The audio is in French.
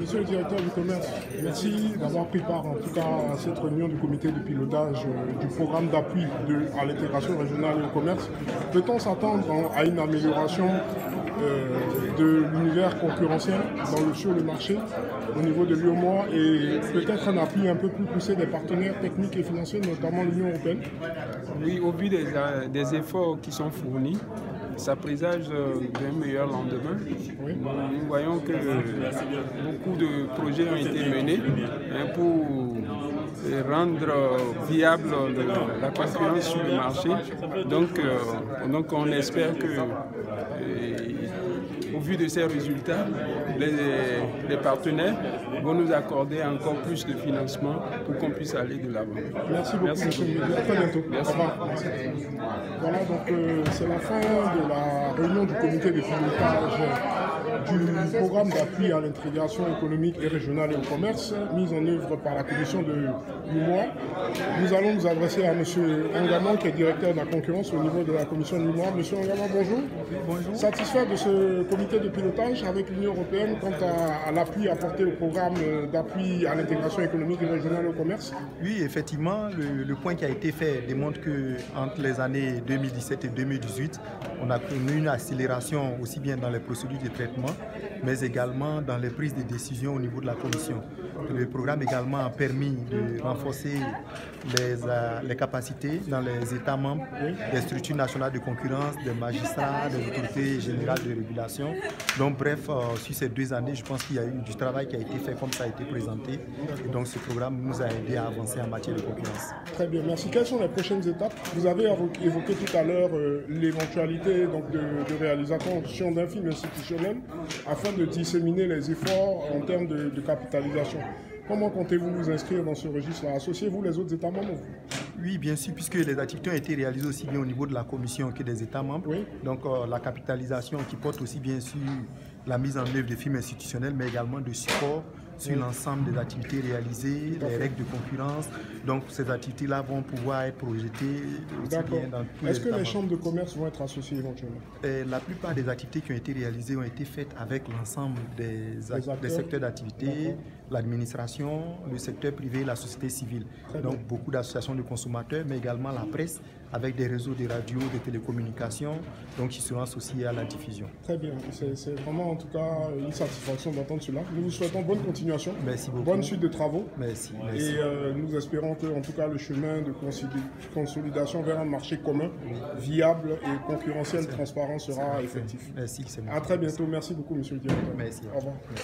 Monsieur le directeur du commerce, merci d'avoir pris part en tout cas à cette réunion du comité de pilotage du programme d'appui à l'intégration régionale et au commerce. Peut-on s'attendre à une amélioration de l'univers concurrentiel sur le marché au niveau de l'UEMOA et peut-être un appui un peu plus poussé des partenaires techniques et financiers, notamment l'Union européenne? Oui, au vu des efforts qui sont fournis, ça présage d'un meilleur lendemain. Oui. Nous voyons que beaucoup de projets ont été menés pour rendre viable la concurrence sur le marché. Donc on espère que, au vu de ces résultats, les partenaires vont nous accorder encore plus de financement pour qu'on puisse aller de l'avant. Merci beaucoup, monsieur le ministre. À très bientôt. Merci. Au revoir. Voilà, donc c'est la fin de la réunion du comité de pilotage du programme d'appui à l'intégration économique et régionale et au commerce, mise en œuvre par la commission de l'UEMOA. Nous allons nous adresser à M. Ngaman, qui est directeur de la concurrence au niveau de la commission de l'UEMOA. M. Ngaman, bonjour. Bonjour. Satisfait de ce comité de pilotage avec l'Union européenne quant à l'appui apporté au programme d'appui à l'intégration économique et régionale et au commerce? Oui, effectivement, le point qui a été fait démontre qu'entre les années 2017 et 2018, on a connu une accélération aussi bien dans les procédures de traitement, mais également dans les prises de décision au niveau de la Commission. Le programme également a permis de renforcer les capacités dans les États membres, des structures nationales de concurrence, des magistrats, des autorités générales de régulation. Donc bref, sur ces 2 années, je pense qu'il y a eu du travail qui a été fait comme ça a été présenté. Et donc ce programme nous a aidé à avancer en matière de concurrence. Très bien, merci. Quelles sont les prochaines étapes? Vous avez évoqué tout à l'heure l'éventualité de réalisation d'un film institutionnel afin de disséminer les efforts en termes de capitalisation. Comment comptez-vous vous inscrire dans ce registre-là? Associez-vous les autres États membres? Oui, bien sûr, puisque les activités ont été réalisées aussi bien au niveau de la Commission que des États membres. Oui. Donc la capitalisation qui porte aussi bien sur la mise en œuvre de films institutionnels, mais également de support sur l'ensemble des activités réalisées, les règles de concurrence. Donc ces activités-là vont pouvoir être projetées aussi bien dans tous les États membres. Est-ce que les chambres de commerce vont être associées éventuellement? La plupart des activités qui ont été réalisées ont été faites avec l'ensemble des secteurs d'activité, l'administration, le secteur privé et la société civile. Donc beaucoup d'associations de consommateurs, mais également la presse, avec des réseaux de radio, de télécommunications, donc qui seront associés à la diffusion. Très bien, c'est vraiment en tout cas une satisfaction d'entendre cela. Nous vous souhaitons bonne continuation, merci beaucoup. Bonne suite de travaux. Merci. Et nous espérons que en tout cas le chemin de consolidation vers un marché commun, viable et concurrentiel transparent sera effectif. Merci. À très bientôt. Merci beaucoup, monsieur le directeur. Merci. Au revoir. Merci.